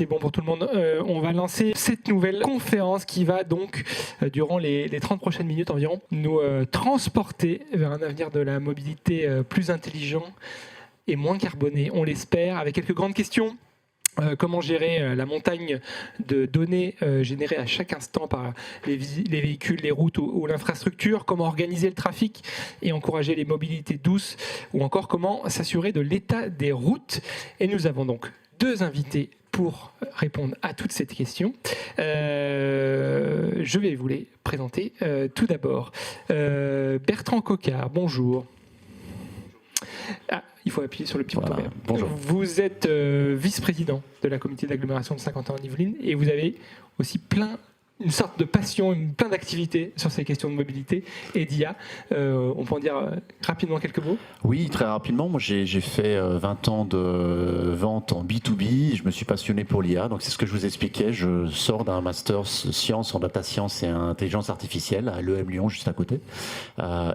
c'est bon pour tout le monde. On va lancer cette nouvelle conférence qui va donc, durant les 30 prochaines minutes environ, nous transporter vers un avenir de la mobilité plus intelligent et moins carboné, on l'espère, avec quelques grandes questions. Comment gérer la montagne de données générées à chaque instant par les véhicules, les routes ou l'infrastructure, comment organiser le trafic et encourager les mobilités douces, ou encore comment s'assurer de l'état des routes. Et nous avons donc deux invités pour répondre à toutes ces questions. Je vais vous les présenter. Tout d'abord, Bertrand Coquard, bonjour. Il faut appuyer sur le petit bouton vert. Bonjour. Vous êtes vice-président de la communauté d'agglomération de Saint-Quentin-en-Yvelines et vous avez aussi une sorte de passion, plein d'activités sur ces questions de mobilité et d'IA. On peut en dire rapidement quelques mots? Oui, très rapidement. Moi, j'ai fait 20 ans de vente en B2B. Je me suis passionné pour l'IA. Donc, c'est ce que je vous expliquais. Je sors d'un master sciences en data science et intelligence artificielle à l'EM Lyon, juste à côté.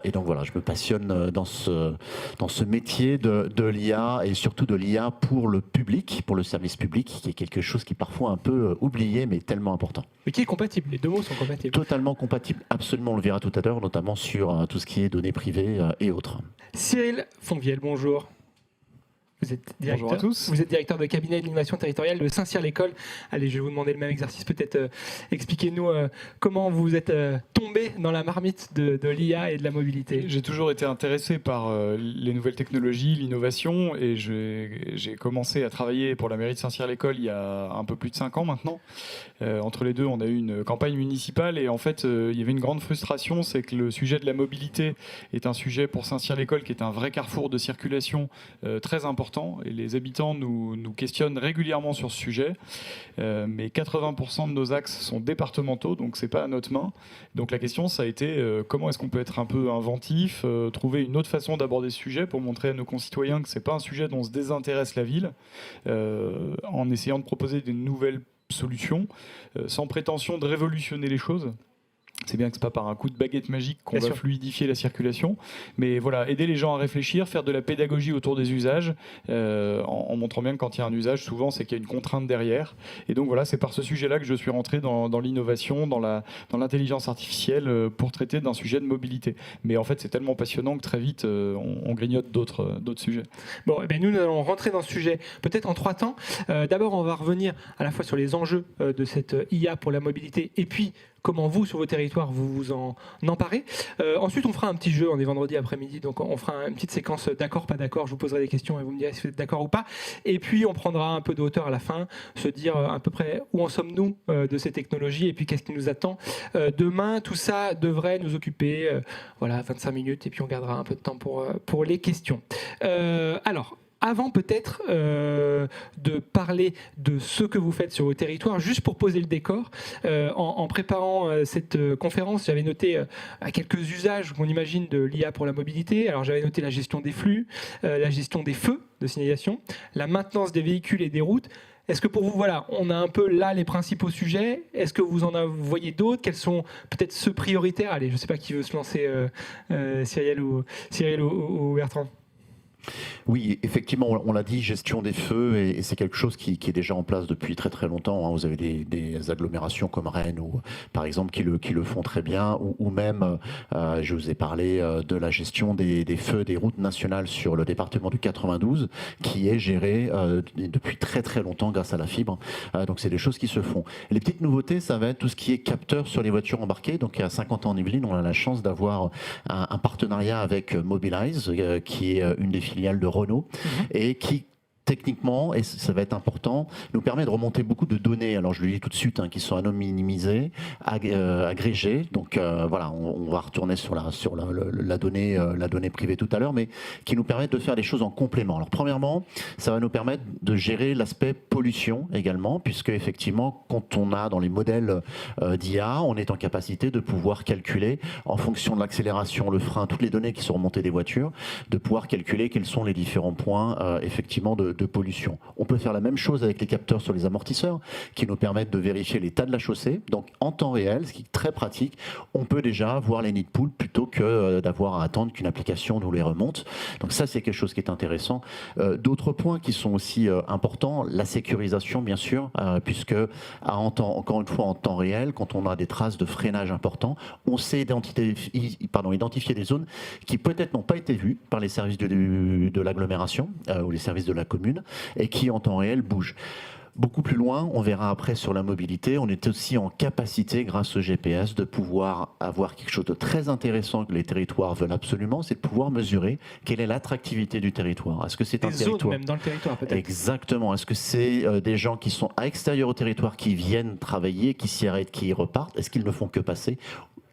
Et donc, voilà, je me passionne dans ce métier de l'IA et surtout de l'IA pour le public, pour le service public, qui est quelque chose qui est parfois un peu oublié, mais tellement important. Mais qui est compatible. Les deux mots sont compatibles. Totalement compatible, absolument, on le verra tout à l'heure, notamment sur tout ce qui est données privées et autres. Cyril Fonvielle, bonjour. Vous êtes directeur, bonjour à tous. Vous êtes directeur de cabinet d'innovation territoriale de Saint-Cyr-l'École. Allez, je vais vous demander le même exercice. Peut-être expliquez-nous comment vous êtes tombé dans la marmite de l'IA et de la mobilité. J'ai toujours été intéressé par les nouvelles technologies, l'innovation, et j'ai commencé à travailler pour la mairie de Saint-Cyr-l'École il y a un peu plus de 5 ans maintenant. Entre les deux, on a eu une campagne municipale et en fait, il y avait une grande frustration, c'est que le sujet de la mobilité est un sujet pour Saint-Cyr-l'École qui est un vrai carrefour de circulation très important. Et les habitants nous questionnent régulièrement sur ce sujet, mais 80% de nos axes sont départementaux, donc c'est pas à notre main. Donc la question, ça a été comment est-ce qu'on peut être un peu inventif, trouver une autre façon d'aborder ce sujet pour montrer à nos concitoyens que c'est pas un sujet dont se désintéresse la ville, en essayant de proposer des nouvelles solutions, sans prétention de révolutionner les choses. C'est bien que ce n'est pas par un coup de baguette magique qu'on va fluidifier la circulation, mais voilà, aider les gens à réfléchir, faire de la pédagogie autour des usages, en montrant bien que quand il y a un usage, souvent c'est qu'il y a une contrainte derrière. Et donc voilà, c'est par ce sujet-là que je suis rentré dans l'innovation, dans l'intelligence artificielle, pour traiter d'un sujet de mobilité. Mais en fait, c'est tellement passionnant que très vite, on grignote d'autres sujets. Bon, eh bien, nous allons rentrer dans ce sujet peut-être en 3 temps. D'abord, on va revenir à la fois sur les enjeux de cette IA pour la mobilité et puis comment vous, sur vos territoires, vous vous en emparez. Ensuite, on fera un petit jeu. On est vendredi après-midi, donc on fera une petite séquence d'accord, pas d'accord. Je vous poserai des questions et vous me direz si vous êtes d'accord ou pas. Et puis, on prendra un peu de hauteur à la fin, se dire à peu près où en sommes-nous de ces technologies et puis qu'est-ce qui nous attend demain. Tout ça devrait nous occuper 25 minutes et puis on gardera un peu de temps pour les questions. Alors, avant peut-être de parler de ce que vous faites sur vos territoires, juste pour poser le décor, en préparant cette conférence, j'avais noté quelques usages qu'on imagine de l'IA pour la mobilité. Alors j'avais noté la gestion des flux, la gestion des feux de signalisation, la maintenance des véhicules et des routes. Est-ce que pour vous, voilà, on a un peu là les principaux sujets? Est-ce que vous voyez d'autres? Quels sont peut-être ceux prioritaires? Allez, je ne sais pas qui veut se lancer, Cyril ou Bertrand. Oui, effectivement, on l'a dit, gestion des feux, et c'est quelque chose qui est déjà en place depuis très très longtemps. Vous avez des agglomérations comme Rennes, ou, par exemple, qui le font très bien, ou même, je vous ai parlé de la gestion des feux des routes nationales sur le département du 92, qui est gérée depuis très très longtemps grâce à la fibre. Donc c'est des choses qui se font. Les petites nouveautés, ça va être tout ce qui est capteur sur les voitures embarquées. Donc à Saint-Quentin-en-Yvelines, on a la chance d'avoir un partenariat avec Mobilize, qui est une des filiales de Renault, et qui techniquement, et ça va être important, nous permet de remonter beaucoup de données, alors je le dis tout de suite, qui sont anonymisées, agrégées, donc voilà, on va retourner sur la donnée privée tout à l'heure, mais qui nous permettent de faire des choses en complément. Alors premièrement, ça va nous permettre de gérer l'aspect pollution également, puisque effectivement, quand on a dans les modèles d'IA, on est en capacité de pouvoir calculer, en fonction de l'accélération, le frein, toutes les données qui sont remontées des voitures, de pouvoir calculer quels sont les différents points effectivement de de pollution. On peut faire la même chose avec les capteurs sur les amortisseurs qui nous permettent de vérifier l'état de la chaussée. Donc en temps réel, ce qui est très pratique, on peut déjà voir les nids de poules plutôt que d'avoir à attendre qu'une application nous les remonte. Donc ça, c'est quelque chose qui est intéressant. D'autres points qui sont aussi importants, la sécurisation bien sûr, puisque encore une fois en temps réel, quand on a des traces de freinage importants, on sait identifier des zones qui peut-être n'ont pas été vues par les services de l'agglomération ou les services de la commune et qui en temps réel bougent. Beaucoup plus loin, on verra après sur la mobilité, on est aussi en capacité, grâce au GPS, de pouvoir avoir quelque chose de très intéressant que les territoires veulent absolument, c'est de pouvoir mesurer quelle est l'attractivité du territoire. Est-ce que c'est un territoire zones même dans le territoire peut-être. Exactement. Est-ce que c'est des gens qui sont à l'extérieur au territoire, qui viennent travailler, qui s'y arrêtent, qui y repartent? Est-ce qu'ils ne font que passer?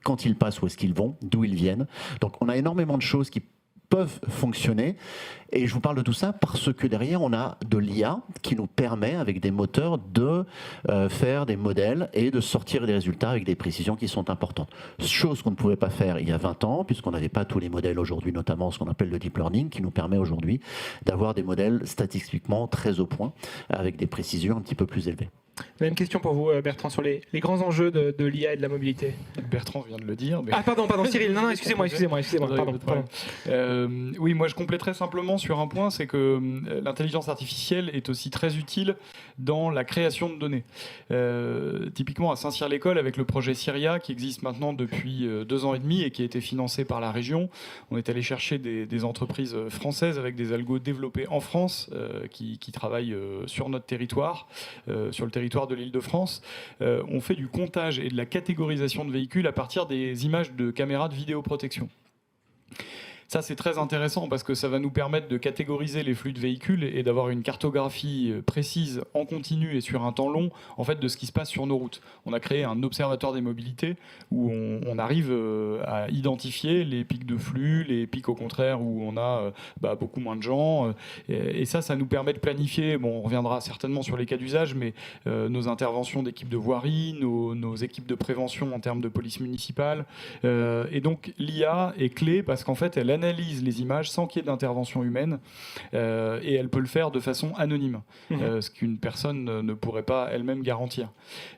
Quand ils passent, où est-ce qu'ils vont? D'où ils viennent? Donc on a énormément de choses qui peuvent fonctionner. Et je vous parle de tout ça parce que derrière, on a de l'IA qui nous permet, avec des moteurs, de faire des modèles et de sortir des résultats avec des précisions qui sont importantes. Chose qu'on ne pouvait pas faire il y a 20 ans, puisqu'on n'avait pas tous les modèles aujourd'hui, notamment ce qu'on appelle le deep learning, qui nous permet aujourd'hui d'avoir des modèles statistiquement très au point, avec des précisions un petit peu plus élevées. Même question pour vous, Bertrand, sur les grands enjeux de l'IA et de la mobilité. Bertrand vient de le dire. Mais... Ah, pardon, Cyril. Non, excusez-moi. Pardon. Oui, moi je compléterais simplement sur un point, c'est que l'intelligence artificielle est aussi très utile dans la création de données. Typiquement à Saint-Cyr-l'École, avec le projet Syria, qui existe maintenant depuis 2 ans et demi et qui a été financé par la région, on est allé chercher des entreprises françaises avec des algos développés en France qui travaillent sur notre territoire, sur le territoire de l'Île-de-France. On fait du comptage et de la catégorisation de véhicules à partir des images de caméras de vidéoprotection. Ça, c'est très intéressant parce que ça va nous permettre de catégoriser les flux de véhicules et d'avoir une cartographie précise en continu et sur un temps long, en fait, de ce qui se passe sur nos routes. On a créé un observatoire des mobilités où on arrive à identifier les pics de flux, les pics au contraire où on a beaucoup moins de gens. Et ça nous permet de planifier. Bon, on reviendra certainement sur les cas d'usage, mais nos interventions d'équipes de voirie, nos équipes de prévention en termes de police municipale. Et donc, l'IA est clé parce qu'en fait, elle analyse les images sans qu'il y ait d'intervention humaine et elle peut le faire de façon anonyme, ce qu'une personne ne pourrait pas elle-même garantir.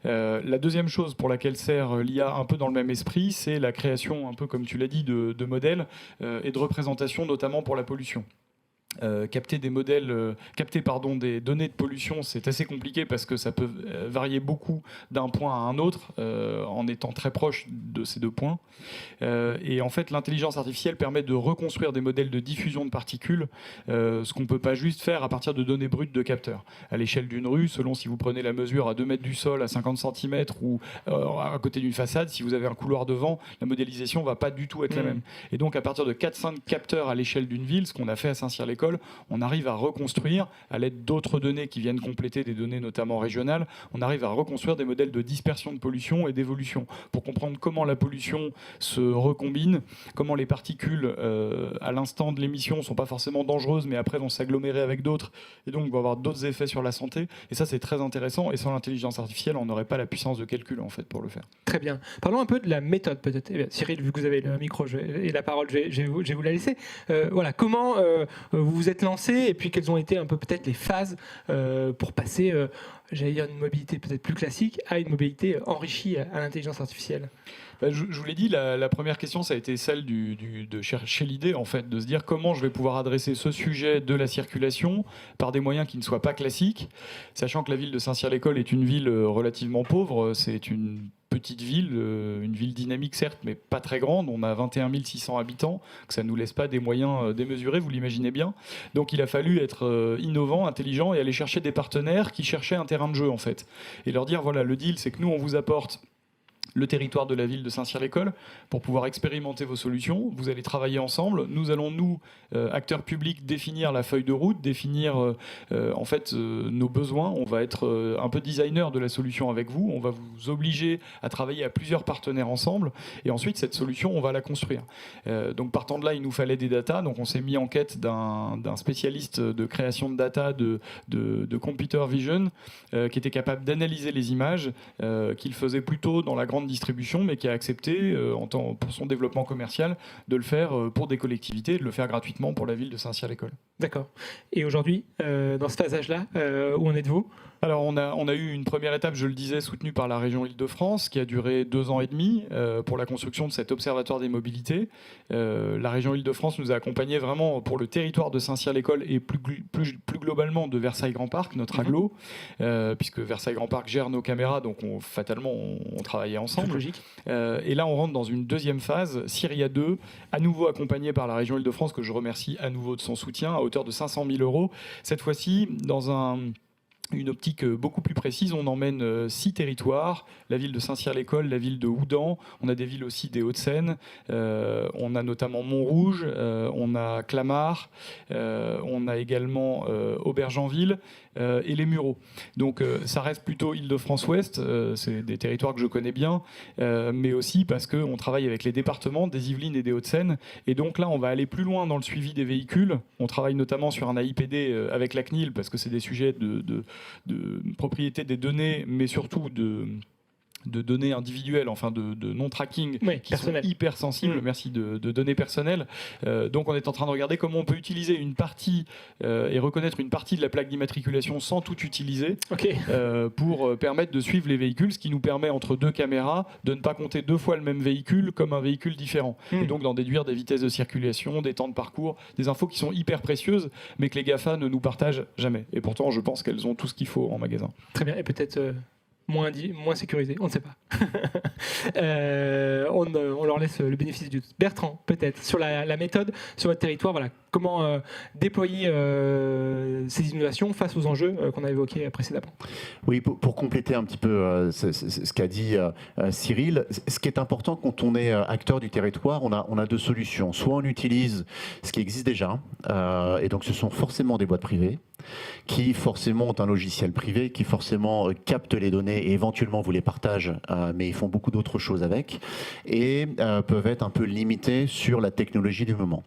La deuxième chose pour laquelle sert l'IA un peu dans le même esprit, c'est la création, un peu comme tu l'as dit, de modèles et de représentations, notamment pour la pollution. Capter des données de pollution, c'est assez compliqué parce que ça peut varier beaucoup d'un point à un autre en étant très proche de ces 2 points. Et en fait, l'intelligence artificielle permet de reconstruire des modèles de diffusion de particules, ce qu'on ne peut pas juste faire à partir de données brutes de capteurs. À l'échelle d'une rue, selon si vous prenez la mesure à 2 mètres du sol, à 50 cm ou à côté d'une façade, si vous avez un couloir devant, la modélisation ne va pas du tout être la même. Et donc, à partir de 4-5 capteurs à l'échelle d'une ville, ce qu'on a fait à Saint-Cyr-l'École, on arrive à reconstruire, à l'aide d'autres données qui viennent compléter des données notamment régionales, on arrive à reconstruire des modèles de dispersion de pollution et d'évolution pour comprendre comment la pollution se recombine, comment les particules à l'instant de l'émission ne sont pas forcément dangereuses mais après vont s'agglomérer avec d'autres et donc vont avoir d'autres effets sur la santé. Et ça, c'est très intéressant et sans l'intelligence artificielle, on n'aurait pas la puissance de calcul en fait pour le faire. Très bien. Parlons un peu de la méthode peut-être. Eh bien, Cyril, vu que vous avez le micro et la parole, je vais vous la laisser. Voilà, comment vous vous êtes lancé et puis quelles ont été un peu peut-être les phases pour passer, j'allais dire, une mobilité peut-être plus classique à une mobilité enrichie à l'intelligence artificielle. Je vous l'ai dit, la première question, ça a été celle de chercher l'idée, en fait, de se dire comment je vais pouvoir adresser ce sujet de la circulation par des moyens qui ne soient pas classiques, sachant que la ville de Saint-Cyr-l'École est une ville relativement pauvre, c'est une petite ville, une ville dynamique certes, mais pas très grande. On a 21 600 habitants, que ça ne nous laisse pas des moyens démesurés, vous l'imaginez bien. Donc il a fallu être innovant, intelligent et aller chercher des partenaires qui cherchaient un terrain de jeu, en fait. Et leur dire, voilà, le deal, c'est que nous, on vous apporte le territoire de la ville de Saint-Cyr-l'École pour pouvoir expérimenter vos solutions. Vous allez travailler ensemble. Nous allons, nous, acteurs publics, définir la feuille de route, définir en fait nos besoins. On va être un peu designer de la solution avec vous. On va vous obliger à travailler à plusieurs partenaires ensemble. Et ensuite, cette solution, on va la construire. Donc, partant de là, il nous fallait des datas. Donc, on s'est mis en quête d'un spécialiste de création de data, de computer vision, qui était capable d'analyser les images, qu'il faisait plutôt dans la grande grande distribution, mais qui a accepté, pour son développement commercial, de le faire pour des collectivités, de le faire gratuitement pour la ville de Saint-Cyr-l'École. D'accord. Et aujourd'hui, dans ce phasage-là, où en êtes-vous ? Alors on a eu une première étape, je le disais, soutenue par la région Île-de-France, qui a duré 2 ans et demi pour la construction de cet observatoire des mobilités. La région Île-de-France nous a accompagnés vraiment pour le territoire de Saint-Cyr-l'École et plus globalement de Versailles-Grand Parc, notre agglo, puisque Versailles-Grand Parc gère nos caméras, donc fatalement on travaillait ensemble. Logique. Et là on rentre dans une deuxième phase, Syria 2, à nouveau accompagné par la région Île-de-France, que je remercie à nouveau de son soutien, à hauteur de 500 000 €. Cette fois-ci, dans une optique beaucoup plus précise, on emmène 6 territoires, la ville de Saint-Cyr-l'École, la ville de Houdan, on a des villes aussi des Hauts-de-Seine, on a notamment Montrouge, on a Clamart, on a également Aubergenville et les Mureaux. Donc ça reste plutôt Île-de-France-Ouest, c'est des territoires que je connais bien, mais aussi parce qu'on travaille avec les départements des Yvelines et des Hauts-de-Seine, et donc là on va aller plus loin dans le suivi des véhicules. On travaille notamment sur un AIPD avec la CNIL, parce que c'est des sujets de propriété des données, mais surtout de données individuelles, enfin de non-tracking, qui personnel. sont hyper sensibles, merci, de données personnelles. Donc on est en train de regarder comment on peut utiliser une partie et reconnaître une partie de la plaque d'immatriculation sans tout utiliser, pour permettre de suivre les véhicules, ce qui nous permet, entre 2 caméras, de ne pas compter 2 fois le même véhicule comme un véhicule différent. Et donc d'en déduire des vitesses de circulation, des temps de parcours, des infos qui sont hyper précieuses, mais que les GAFA ne nous partagent jamais. Et pourtant, je pense qu'elles ont tout ce qu'il faut en magasin. Très bien, et peut-être moins sécurisé, on ne sait pas. On leur laisse le bénéfice du doute. Bertrand, peut-être, sur la méthode, sur votre territoire, voilà, comment déployer ces innovations face aux enjeux qu'on a évoqués précédemment. Oui, pour compléter un petit peu ce qu'a dit Cyril, ce qui est important quand on est acteur du territoire, on a 2 solutions. Soit on utilise ce qui existe déjà, et donc ce sont forcément des boîtes privées, qui forcément ont un logiciel privé, qui forcément captent les données et éventuellement vous les partagent, mais ils font beaucoup d'autres choses avec, et peuvent être un peu limités sur la technologie du moment.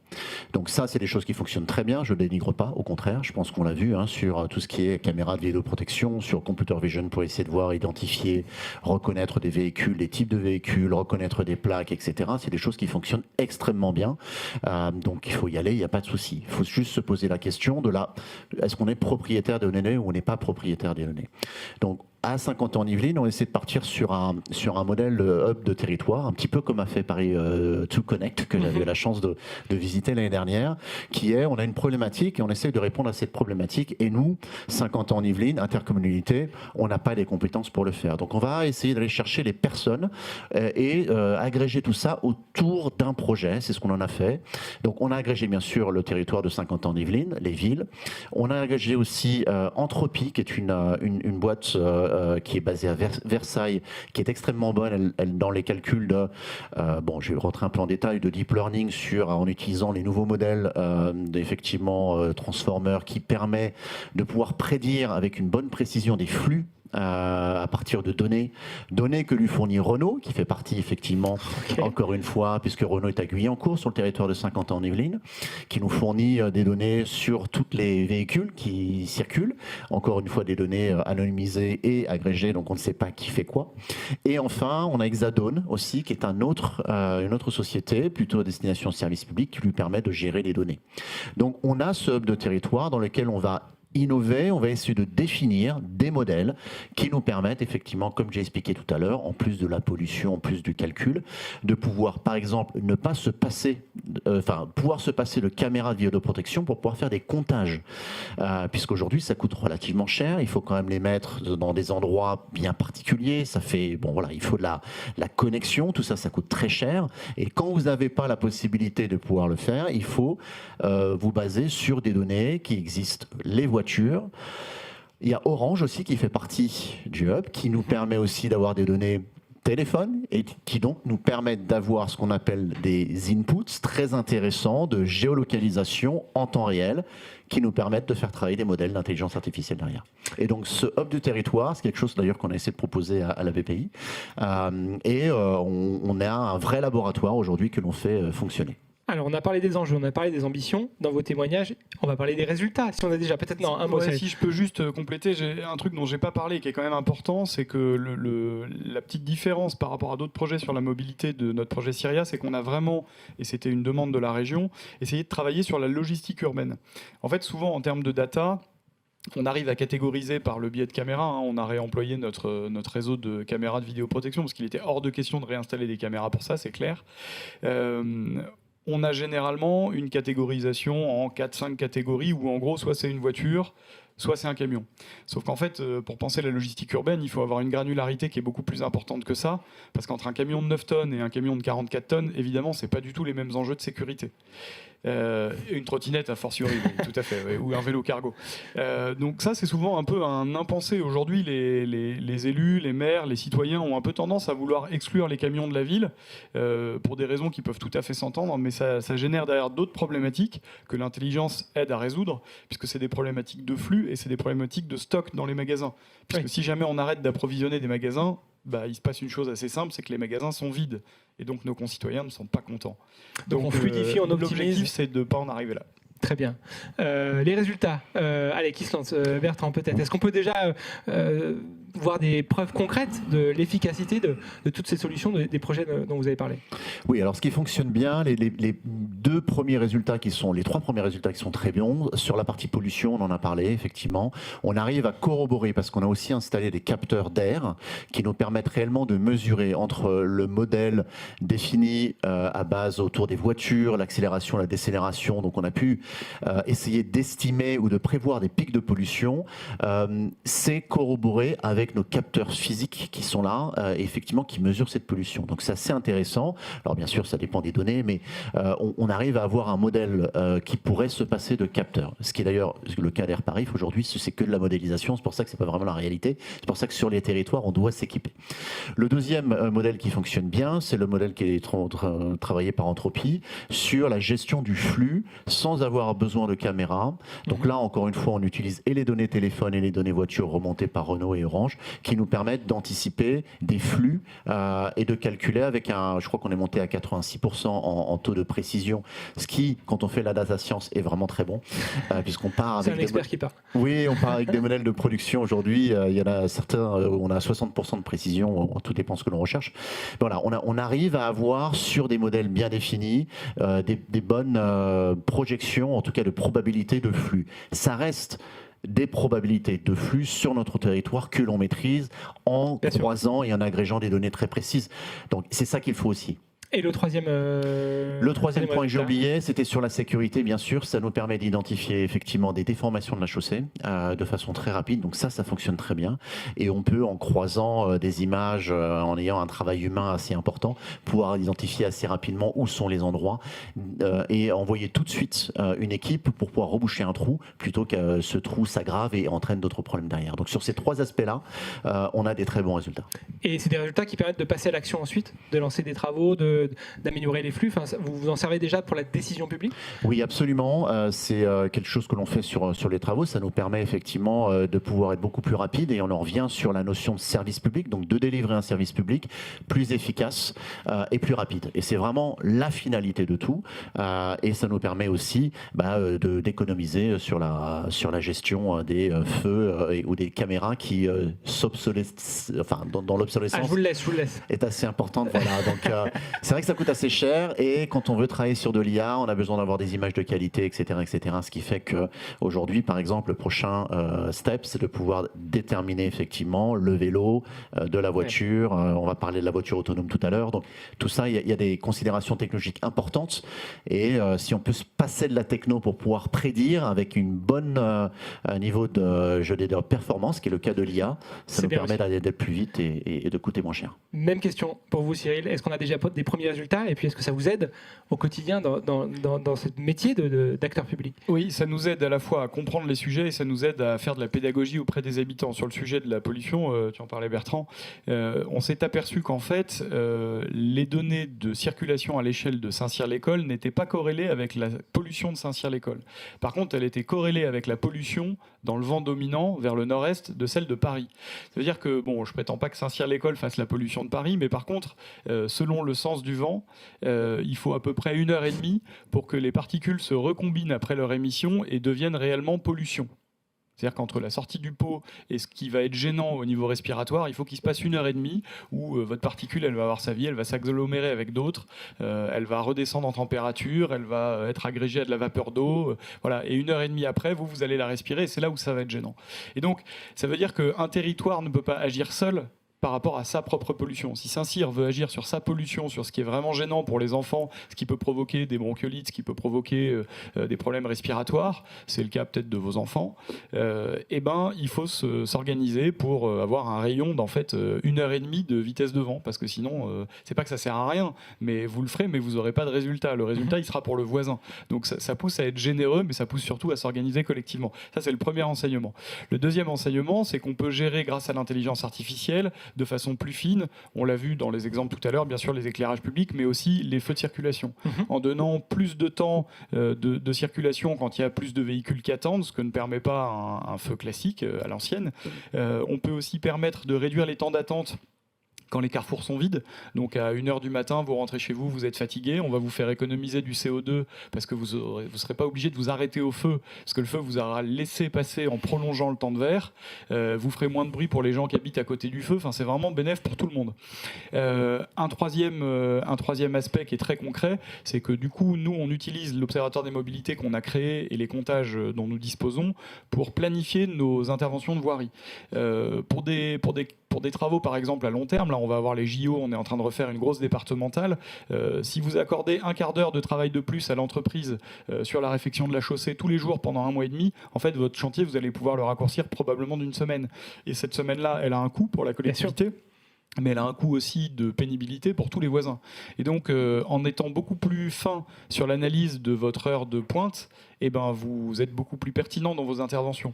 Donc ça, c'est des choses qui fonctionnent très bien, je ne dénigre pas, au contraire, je pense qu'on l'a vu sur tout ce qui est caméra de vidéoprotection, sur computer vision pour essayer de voir, identifier, reconnaître des véhicules, des types de véhicules, reconnaître des plaques, etc. C'est des choses qui fonctionnent extrêmement bien, donc il faut y aller, il n'y a pas de souci. Il faut juste se poser la question de est-ce qu'on est propriétaire des données ou on n'est pas propriétaire des données. Donc à 50 ans en Yvelines, on essaie de partir sur un modèle hub de territoire, un petit peu comme a fait Paris To Connect, que j'avais eu la chance de visiter l'année dernière, qui est, on a une problématique et on essaie de répondre à cette problématique. Et nous, 50 ans en Yvelines, intercommunalité, on n'a pas les compétences pour le faire. Donc on va essayer d'aller chercher les personnes et agréger tout ça autour d'un projet. C'est ce qu'on en a fait. Donc on a agrégé bien sûr le territoire de 50 ans en Yvelines, les villes. On a agrégé aussi Entropie, qui est une boîte qui est basée à Versailles, qui est extrêmement bonne elle, dans les calculs de, je vais rentrer un peu en détail, de deep learning en utilisant les nouveaux modèles d'effectivement Transformer, qui permet de pouvoir prédire avec une bonne précision des flux à partir de données que lui fournit Renault, qui fait partie effectivement, encore une fois, puisque Renault est à Guyancourt, sur le territoire de 50 ans en Yvelines, qui nous fournit des données sur tous les véhicules qui circulent, encore une fois des données anonymisées et agrégées, donc on ne sait pas qui fait quoi. Et enfin, on a Hexadone aussi, qui est une autre société, plutôt à destination service public, qui lui permet de gérer les données. Donc on a ce hub de territoire dans lequel on va innover, on va essayer de définir des modèles qui nous permettent effectivement, comme j'ai expliqué tout à l'heure, en plus de la pollution, en plus du calcul, de pouvoir par exemple ne pas se passer, pouvoir se passer de caméras de vidéoprotection pour pouvoir faire des comptages, puisqu'aujourd'hui ça coûte relativement cher, il faut quand même les mettre dans des endroits bien particuliers, ça fait, il faut de la connexion, tout ça, ça coûte très cher, et quand vous n'avez pas la possibilité de pouvoir le faire, il faut vous baser sur des données qui existent, les voitures. Il y a Orange aussi qui fait partie du hub, qui nous permet aussi d'avoir des données téléphone et qui donc nous permettent d'avoir ce qu'on appelle des inputs très intéressants de géolocalisation en temps réel qui nous permettent de faire travailler des modèles d'intelligence artificielle derrière. Et donc ce hub du territoire, c'est quelque chose d'ailleurs qu'on a essayé de proposer à la BPI, on a un vrai laboratoire aujourd'hui que l'on fait fonctionner. Alors, on a parlé des enjeux, on a parlé des ambitions. Dans vos témoignages, on va parler des résultats. Si on a déjà peut-être un mot. Si je peux juste compléter, j'ai un truc dont j'ai pas parlé qui est quand même important, c'est que la petite différence par rapport à d'autres projets sur la mobilité de notre projet Syria, c'est qu'on a vraiment, et c'était une demande de la région, essayé de travailler sur la logistique urbaine. En fait, souvent en termes de data, on arrive à catégoriser par le biais de caméras. Hein. On a réemployé notre réseau de caméras de vidéoprotection parce qu'il était hors de question de réinstaller des caméras pour ça, c'est clair. On a généralement une catégorisation en 4-5 catégories où en gros soit c'est une voiture, soit c'est un camion. Sauf qu'en fait, pour penser la logistique urbaine, il faut avoir une granularité qui est beaucoup plus importante que ça, parce qu'entre un camion de 9 tonnes et un camion de 44 tonnes, évidemment, c'est pas du tout les mêmes enjeux de sécurité. Une trottinette a fortiori, tout à fait, ou un vélo cargo. Donc ça, c'est souvent un peu un impensé. Aujourd'hui, les élus, les maires, les citoyens ont un peu tendance à vouloir exclure les camions de la ville pour des raisons qui peuvent tout à fait s'entendre, mais ça génère derrière d'autres problématiques que l'intelligence aide à résoudre, puisque c'est des problématiques de flux et c'est des problématiques de stock dans les magasins. Puisque si jamais on arrête d'approvisionner des magasins, il se passe une chose assez simple, c'est que les magasins sont vides. Et donc nos concitoyens ne sont pas contents. Donc on fluidifie, on optimise. L'objectif, c'est de ne pas en arriver là. Très bien. Les résultats, allez, qui se lance Bertrand, peut-être. Est-ce qu'on peut déjà voir des preuves concrètes de l'efficacité de toutes ces solutions, des projets dont vous avez parlé? Oui, alors ce qui fonctionne bien, les trois premiers résultats qui sont très bons, sur la partie pollution, on en a parlé, effectivement. On arrive à corroborer, parce qu'on a aussi installé des capteurs d'air qui nous permettent réellement de mesurer entre le modèle défini à base autour des voitures, l'accélération, la décélération. Donc on a pu essayer d'estimer ou de prévoir des pics de pollution. C'est corroboré avec nos capteurs physiques qui sont là et effectivement qui mesurent cette pollution. Donc c'est assez intéressant. Alors bien sûr, ça dépend des données, mais on arrive à avoir un modèle qui pourrait se passer de capteurs. Ce qui est d'ailleurs le cas d'Air Paris aujourd'hui, c'est que de la modélisation. C'est pour ça que c'est pas vraiment la réalité. C'est pour ça que sur les territoires, on doit s'équiper. Le deuxième modèle qui fonctionne bien, c'est le modèle qui est travaillé par Entropy sur la gestion du flux sans avoir besoin de caméra. Donc là, encore une fois, on utilise et les données téléphone et les données voitures remontées par Renault et Orange qui nous permettent d'anticiper des flux et de calculer avec je crois qu'on est monté à 86% en taux de précision, ce qui, quand on fait la data science, est vraiment très bon, puisqu'on part avec c'est un expert qui part. Oui, on part avec des modèles de production aujourd'hui. Il y en a certains où on a 60% de précision, tout dépend ce que l'on recherche. Voilà, on arrive à avoir sur des modèles bien définis des bonnes projections, en tout cas de probabilité de flux. Ça reste des probabilités de flux sur notre territoire que l'on maîtrise en croisant et en agrégeant des données très précises. Donc c'est ça qu'il faut aussi. Et le troisième point que j'ai oublié, c'était sur la sécurité, bien sûr. Ça nous permet d'identifier effectivement des déformations de la chaussée de façon très rapide. Donc ça fonctionne très bien. Et on peut, en croisant des images, en ayant un travail humain assez important, pouvoir identifier assez rapidement où sont les endroits et envoyer tout de suite une équipe pour pouvoir reboucher un trou plutôt que ce trou s'aggrave et entraîne d'autres problèmes derrière. Donc sur ces trois aspects-là, on a des très bons résultats. Et c'est des résultats qui permettent de passer à l'action ensuite, de lancer des travaux, d'améliorer les flux. Enfin, vous vous en servez déjà pour la décision publique? Oui, absolument. C'est quelque chose que l'on fait sur les travaux. Ça nous permet effectivement de pouvoir être beaucoup plus rapide et on en revient sur la notion de service public, donc de délivrer un service public plus efficace et plus rapide. Et c'est vraiment la finalité de tout. Et ça nous permet aussi d'économiser sur la gestion des feux ou des caméras qui s'obsolescent, enfin dans l'obsolescence. Je vous le laisse. Est assez importante. Voilà. Donc c'est vrai que ça coûte assez cher et quand on veut travailler sur de l'IA, on a besoin d'avoir des images de qualité, etc., etc. Ce qui fait qu'aujourd'hui, par exemple, le prochain step, c'est de pouvoir déterminer effectivement le vélo de la voiture. On va parler de la voiture autonome tout à l'heure. Donc tout ça, il y a des considérations technologiques importantes et si on peut se passer de la techno pour pouvoir prédire avec une bonne niveau de performance, qui est le cas de l'IA, ça nous permet d'aller plus vite et de coûter moins cher. Même question pour vous, Cyril. Est-ce qu'on a déjà des premiers résultats et puis est-ce que ça vous aide au quotidien dans ce métier d'acteur public? Oui, ça nous aide à la fois à comprendre les sujets et ça nous aide à faire de la pédagogie auprès des habitants. Sur le sujet de la pollution, tu en parlais Bertrand, on s'est aperçu qu'en fait, les données de circulation à l'échelle de Saint-Cyr-l'École n'étaient pas corrélées avec la pollution de Saint-Cyr-l'École. Par contre, elle était corrélée avec la pollution dans le vent dominant vers le nord-est de celle de Paris. Ça veut dire que, bon, je prétends pas que Saint-Cyr-l'École fasse la pollution de Paris, mais par contre, selon le sens du vent, il faut à peu près 1h30 pour que les particules se recombinent après leur émission et deviennent réellement pollution. C'est-à-dire qu'entre la sortie du pot et ce qui va être gênant au niveau respiratoire, il faut qu'il se passe 1h30 où votre particule, elle va avoir sa vie, elle va s'agglomérer avec d'autres, elle va redescendre en température, elle va être agrégée à de la vapeur d'eau, voilà. Et 1h30 après, vous allez la respirer, et c'est là où ça va être gênant. Et donc, ça veut dire qu'un territoire ne peut pas agir seul par rapport à sa propre pollution. Si Saint-Cyr veut agir sur sa pollution, sur ce qui est vraiment gênant pour les enfants, ce qui peut provoquer des bronchiolites, ce qui peut provoquer des problèmes respiratoires, c'est le cas peut-être de vos enfants, il faut s'organiser pour avoir un rayon d'en fait 1h30 de vitesse de vent, parce que sinon, c'est pas que ça sert à rien, mais vous le ferez, mais vous n'aurez pas de résultat. Le résultat, il sera pour le voisin. Donc ça pousse à être généreux, mais ça pousse surtout à s'organiser collectivement. Ça, c'est le premier enseignement. Le deuxième enseignement, c'est qu'on peut gérer grâce à l'intelligence artificielle de façon plus fine. On l'a vu dans les exemples tout à l'heure, bien sûr les éclairages publics, mais aussi les feux de circulation. En donnant plus de temps de circulation quand il y a plus de véhicules qui attendent, ce que ne permet pas un feu classique à l'ancienne. On peut aussi permettre de réduire les temps d'attente quand les carrefours sont vides. Donc à 1h du matin, vous rentrez chez vous, vous êtes fatigué, on va vous faire économiser du CO2 parce que vous ne serez pas obligé de vous arrêter au feu, parce que le feu vous aura laissé passer en prolongeant le temps de verre. Vous ferez moins de bruit pour les gens qui habitent à côté du feu. Enfin, c'est vraiment bénéfique pour tout le monde. Un troisième aspect qui est très concret, c'est que du coup, nous, on utilise l'Observatoire des mobilités qu'on a créé et les comptages dont nous disposons pour planifier nos interventions de voirie. Pour des travaux, par exemple, à long terme, là, on va avoir les JO, on est en train de refaire une grosse départementale. Si vous accordez un quart d'heure de travail de plus à l'entreprise sur la réfection de la chaussée tous les jours pendant 1 mois et demi, en fait, votre chantier, vous allez pouvoir le raccourcir probablement d'une semaine. Et cette semaine-là, elle a un coût pour la collectivité, mais elle a un coût aussi de pénibilité pour tous les voisins. Et donc, en étant beaucoup plus fin sur l'analyse de votre heure de pointe, vous êtes beaucoup plus pertinent dans vos interventions.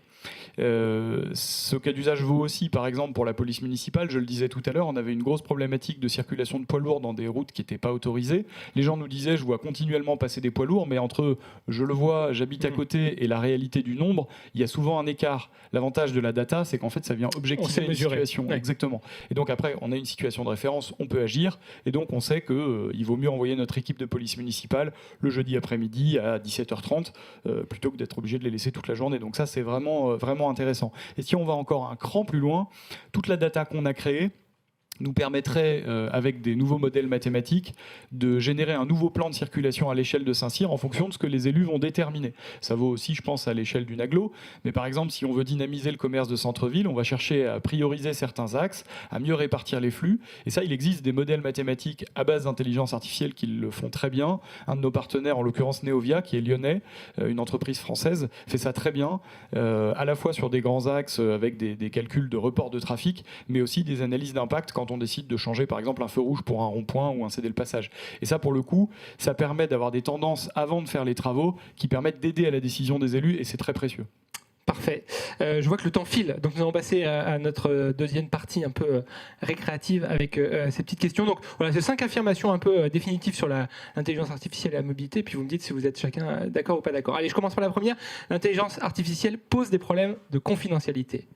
Ce cas d'usage vaut aussi, par exemple, pour la police municipale. Je le disais tout à l'heure, on avait une grosse problématique de circulation de poids lourds dans des routes qui n'étaient pas autorisées. Les gens nous disaient, je vois continuellement passer des poids lourds, mais entre je le vois, j'habite à côté, et la réalité du nombre, il y a souvent un écart. L'avantage de la data, c'est qu'en fait, ça vient objectiver une situation. Ouais. Exactement. Et donc après, on a une situation de référence, on peut agir, et donc on sait qu'il vaut mieux envoyer notre équipe de police municipale le jeudi après-midi à 17h30, plutôt que d'être obligé de les laisser toute la journée. Donc ça, c'est vraiment intéressant. Et si on va encore un cran plus loin, toute la data qu'on a créée nous permettrait, avec des nouveaux modèles mathématiques, de générer un nouveau plan de circulation à l'échelle de Saint-Cyr en fonction de ce que les élus vont déterminer. Ça vaut aussi, je pense, à l'échelle d'une agglo, mais par exemple, si on veut dynamiser le commerce de centre-ville, on va chercher à prioriser certains axes, à mieux répartir les flux, et ça, il existe des modèles mathématiques à base d'intelligence artificielle qui le font très bien. Un de nos partenaires, en l'occurrence Neovia, qui est lyonnais, une entreprise française, fait ça très bien, à la fois sur des grands axes avec des calculs de report de trafic, mais aussi des analyses d'impact quand on décide de changer par exemple un feu rouge pour un rond-point ou un céder le passage. Et ça, pour le coup, ça permet d'avoir des tendances avant de faire les travaux qui permettent d'aider à la décision des élus, et c'est très précieux. Parfait. Je vois que le temps file, donc nous allons passer à notre deuxième partie un peu récréative avec ces petites questions. Donc voilà, c'est 5 affirmations un peu définitives sur l'intelligence artificielle et la mobilité, puis vous me dites si vous êtes chacun d'accord ou pas d'accord. Allez, je commence par la première. L'intelligence artificielle pose des problèmes de confidentialité.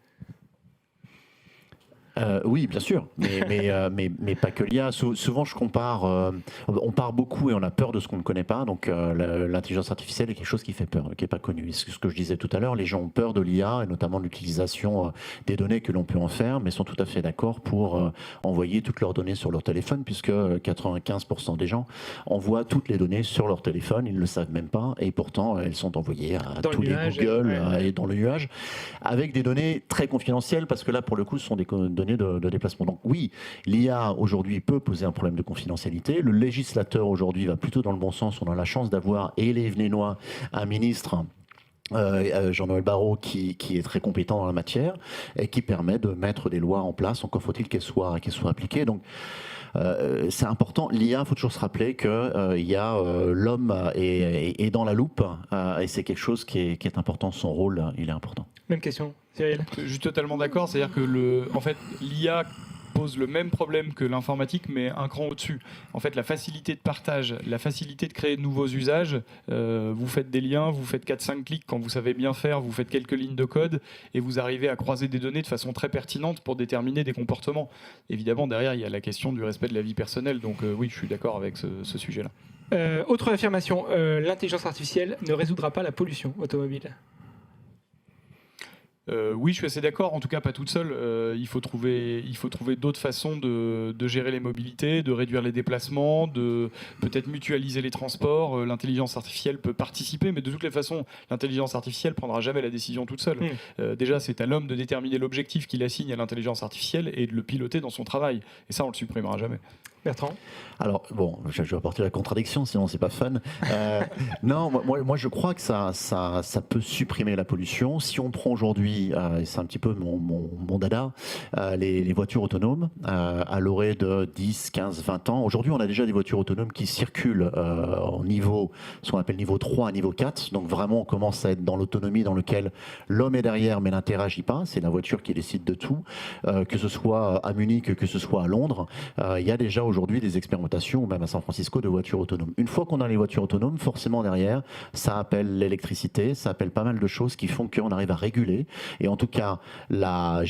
Oui, bien sûr, mais pas que l'IA. Souvent, je compare. On parle beaucoup et on a peur de ce qu'on ne connaît pas. Donc, l'intelligence artificielle est quelque chose qui fait peur, qui n'est pas connu. C'est ce que je disais tout à l'heure. Les gens ont peur de l'IA et notamment de l'utilisation des données que l'on peut en faire, mais sont tout à fait d'accord pour envoyer toutes leurs données sur leur téléphone, puisque 95% des gens envoient toutes les données sur leur téléphone. Ils ne le savent même pas, et pourtant, elles sont envoyées à tous les Google et dans le nuage, avec des données très confidentielles, parce que là, pour le coup, ce sont des données de déplacement. Donc oui, l'IA aujourd'hui peut poser un problème de confidentialité. Le législateur aujourd'hui va plutôt dans le bon sens. On a la chance d'avoir, et les Venenois, un ministre Jean-Noël Barrot qui est très compétent dans la matière et qui permet de mettre des lois en place. Encore faut-il qu'elles soient appliquées. Donc c'est important. L'IA, il faut toujours se rappeler que l'homme est dans la loupe et c'est quelque chose qui est important. Son rôle, il est important. Même question, Cyril. Je suis totalement d'accord. C'est-à-dire que en fait, l'IA pose le même problème que l'informatique, mais un cran au-dessus. En fait, la facilité de partage, la facilité de créer de nouveaux usages, vous faites des liens, vous faites 4-5 clics quand vous savez bien faire, vous faites quelques lignes de code et vous arrivez à croiser des données de façon très pertinente pour déterminer des comportements. Évidemment, derrière, il y a la question du respect de la vie personnelle, donc oui, je suis d'accord avec ce sujet-là. Autre affirmation, l'intelligence artificielle ne résoudra pas la pollution automobile. Oui, je suis assez d'accord. En tout cas, pas toute seule. Il faut trouver d'autres façons de gérer les mobilités, de réduire les déplacements, de peut-être mutualiser les transports. L'intelligence artificielle peut participer, mais de toutes les façons, l'intelligence artificielle prendra jamais la décision toute seule. Déjà, c'est à l'homme de déterminer l'objectif qu'il assigne à l'intelligence artificielle et de le piloter dans son travail. Et ça, on le supprimera jamais. Bertrand ? Alors, bon, je vais apporter la contradiction, sinon c'est pas fun. Non, moi je crois que ça peut supprimer la pollution. Si on prend aujourd'hui, et c'est un petit peu mon dada, les voitures autonomes, à l'orée de 10, 15, 20 ans. Aujourd'hui, on a déjà des voitures autonomes qui circulent en niveau, ce qu'on appelle niveau 3 à niveau 4. Donc vraiment, on commence à être dans l'autonomie dans lequel l'homme est derrière, mais n'interagit pas. C'est la voiture qui décide de tout. Que ce soit à Munich, que ce soit à Londres, il y a déjà aujourd'hui des expérimentations, ou même à San Francisco, de voitures autonomes. Une fois qu'on a les voitures autonomes, forcément derrière, ça appelle l'électricité, ça appelle pas mal de choses qui font qu'on arrive à réguler. Et en tout cas, la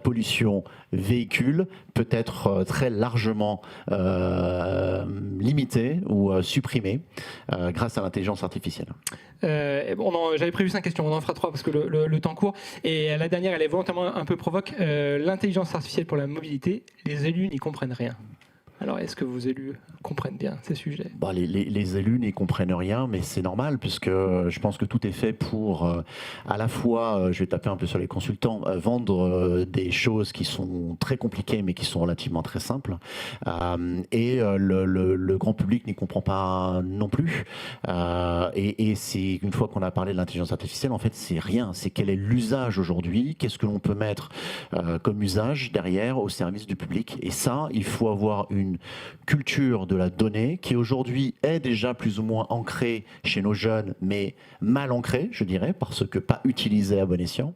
pollution véhicule peut être très largement limitée ou supprimée grâce à l'intelligence artificielle. J'avais prévu 5 questions, on en fera 3 parce que le temps court. Et la dernière, elle est volontairement un peu provoque. L'intelligence artificielle pour la mobilité, les élus n'y comprennent rien. Alors, est-ce que vos élus comprennent bien ces sujets ? Les élus n'y comprennent rien, mais c'est normal, puisque je pense que tout est fait pour, à la fois, je vais taper un peu sur les consultants, vendre des choses qui sont très compliquées, mais qui sont relativement très simples. Et le grand public n'y comprend pas non plus. Et c'est une fois qu'on a parlé de l'intelligence artificielle, en fait, c'est rien. C'est quel est l'usage aujourd'hui, qu'est-ce que l'on peut mettre comme usage derrière au service du public. Et ça, il faut avoir une culture de la donnée qui aujourd'hui est déjà plus ou moins ancrée chez nos jeunes, mais mal ancrée, je dirais, parce que pas utilisée à bon escient,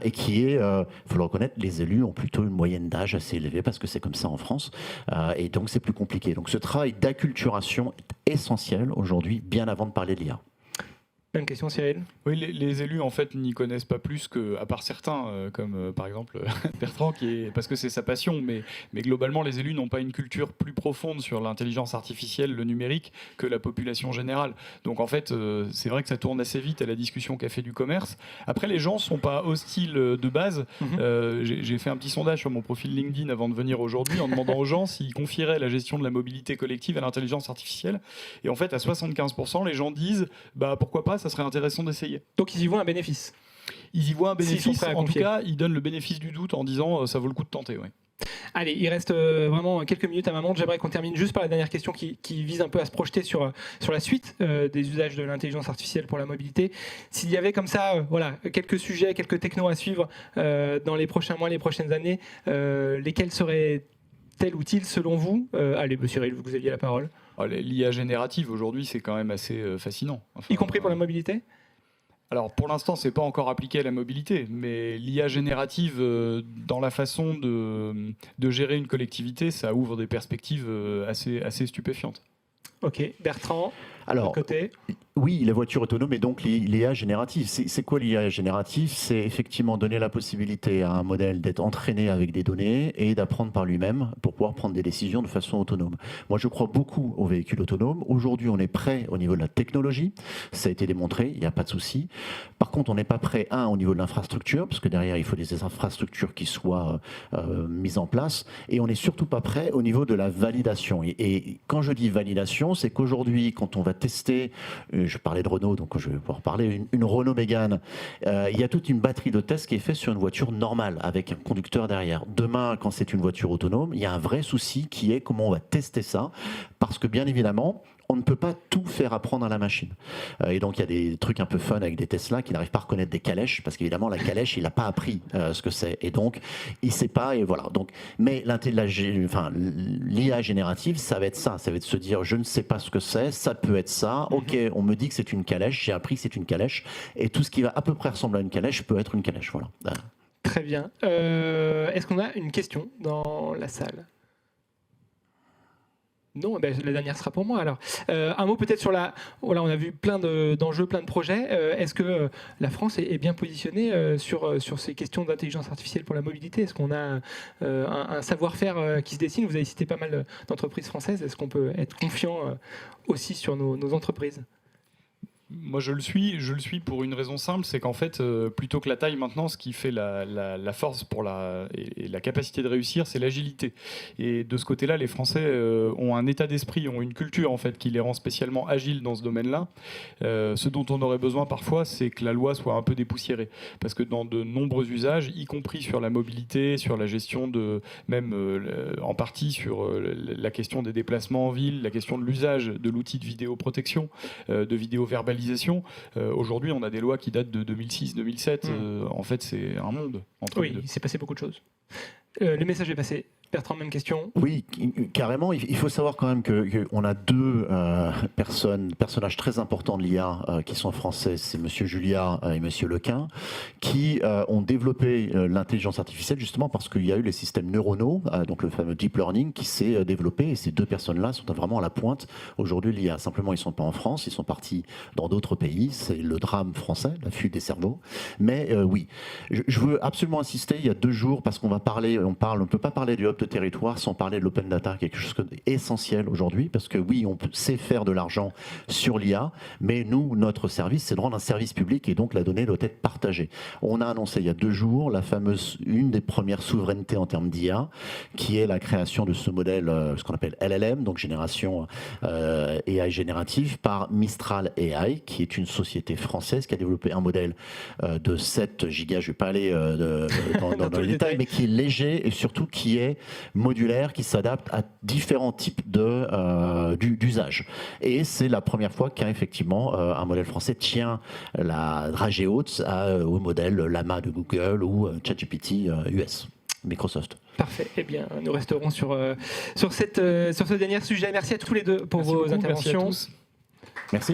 et qui est, faut le reconnaître, les élus ont plutôt une moyenne d'âge assez élevée, parce que c'est comme ça en France, et donc c'est plus compliqué. Donc ce travail d'acculturation est essentiel aujourd'hui, bien avant de parler de l'IA. Même question, Cyril. Oui, les élus en fait n'y connaissent pas plus que, à part certains, comme par exemple Bertrand, parce que c'est sa passion, mais globalement les élus n'ont pas une culture plus profonde sur l'intelligence artificielle, le numérique, que la population générale. Donc en fait, c'est vrai que ça tourne assez vite à la discussion café du commerce. Après, les gens sont pas hostiles de base. J'ai fait un petit sondage sur mon profil LinkedIn avant de venir aujourd'hui en demandant aux gens s'ils confieraient la gestion de la mobilité collective à l'intelligence artificielle. Et en fait, à 75%, les gens disent pourquoi pas, ça serait intéressant d'essayer. Donc ils y voient un bénéfice. Ils y voient un bénéfice, en tout confier. cas, ils donnent le bénéfice du doute en disant ça vaut le coup de tenter. Ouais. Allez, il reste vraiment quelques minutes à ma montre. J'aimerais qu'on termine juste par la dernière question qui vise un peu à se projeter sur la suite des usages de l'intelligence artificielle pour la mobilité. S'il y avait comme ça quelques sujets, quelques technos à suivre dans les prochains mois, les prochaines années, lesquels seraient tel ou tel selon vous? Allez, monsieur Cyril, vous aviez la parole. L'IA générative aujourd'hui, c'est quand même assez fascinant. Y compris pour la mobilité? Alors pour l'instant, c'est pas encore appliqué à la mobilité, mais l'IA générative dans la façon de gérer une collectivité, ça ouvre des perspectives assez stupéfiantes. Ok, Bertrand. Alors, côté. Oui, la voiture autonome et donc l'IA générative. C'est quoi l'IA générative? C'est effectivement donner la possibilité à un modèle d'être entraîné avec des données et d'apprendre par lui-même pour pouvoir prendre des décisions de façon autonome. Moi, je crois beaucoup aux véhicules autonomes. Aujourd'hui, on est prêt au niveau de la technologie. Ça a été démontré, il n'y a pas de souci. Par contre, on n'est pas prêt, au niveau de l'infrastructure, parce que derrière, il faut des infrastructures qui soient mises en place. Et on n'est surtout pas prêt au niveau de la validation. Et quand je dis validation, c'est qu'aujourd'hui, quand on va tester, je parlais de Renault, donc je vais pouvoir parler, une Renault Mégane, il y a toute une batterie de tests qui est faite sur une voiture normale, avec un conducteur derrière. Demain, quand c'est une voiture autonome, il y a un vrai souci qui est comment on va tester ça, parce que bien évidemment, on ne peut pas tout faire apprendre à la machine. Et donc, il y a des trucs un peu fun avec des Tesla qui n'arrivent pas à reconnaître des calèches, parce qu'évidemment, la calèche, il n'a pas appris ce que c'est. Et donc, il ne sait pas, et voilà. Donc, mais l'IA générative, ça va être ça. Ça va être se dire, je ne sais pas ce que c'est, ça peut être ça. Ok, on me dit que c'est une calèche, j'ai appris que c'est une calèche. Et tout ce qui va à peu près ressembler à une calèche peut être une calèche. Voilà. Très bien. Est-ce qu'on a une question dans la salle ? Non, la dernière sera pour moi alors. Un mot peut-être sur la... Voilà, on a vu plein d'enjeux, plein de projets. Est-ce que la France est bien positionnée sur ces questions d'intelligence artificielle pour la mobilité ? Est-ce qu'on a un savoir-faire qui se dessine ? Vous avez cité pas mal d'entreprises françaises. Est-ce qu'on peut être confiant aussi sur nos entreprises ? Moi, je le suis pour une raison simple, c'est qu'en fait, plutôt que la taille maintenant, ce qui fait la force et la capacité de réussir, c'est l'agilité. Et de ce côté-là, les Français ont un état d'esprit, ont une culture en fait qui les rend spécialement agiles dans ce domaine-là. Ce dont on aurait besoin parfois, c'est que la loi soit un peu dépoussiérée, parce que dans de nombreux usages, y compris sur la mobilité, sur la gestion en partie sur la question des déplacements en ville, la question de l'usage de l'outil de vidéoprotection, de vidéo-verbalisation. Aujourd'hui, on a des lois qui datent de 2006-2007. En fait, c'est un monde entre les deux. Oui, il s'est passé beaucoup de choses. Le message est passé. Bertrand, même question. Oui, carrément. Il faut savoir quand même qu'on a deux personnages très importants de l'IA qui sont français. C'est Monsieur Julia et Monsieur Lequin, qui ont développé l'intelligence artificielle justement parce qu'il y a eu les systèmes neuronaux, donc le fameux deep learning qui s'est développé. Et ces deux personnes-là sont vraiment à la pointe aujourd'hui de l'IA. Simplement, ils ne sont pas en France, ils sont partis dans d'autres pays. C'est le drame français, la fuite des cerveaux. Mais oui, je veux absolument insister. Il y a 2 jours, parce qu'on va parler, on ne peut pas parler du hub de territoire sans parler de l'open data, quelque chose d'essentiel aujourd'hui, parce que oui, on sait faire de l'argent sur l'IA, mais nous, notre service, c'est de rendre un service public et donc la donnée doit être partagée. On a annoncé il y a 2 jours une des premières souverainetés en termes d'IA, qui est la création de ce modèle, ce qu'on appelle LLM, donc génération AI générative, par Mistral AI, qui est une société française qui a développé un modèle de 7 gigas, je ne vais pas aller dans les détails, mais qui est léger et surtout qui est modulaire, qui s'adapte à différents types d'usages. Et c'est la première fois qu'effectivement un modèle français tient la dragée haute au modèle Llama de Google ou ChatGPT US, Microsoft. Parfait. Eh bien, nous resterons sur ce dernier sujet. Merci à tous les deux pour vos interventions. Merci à tous. Merci.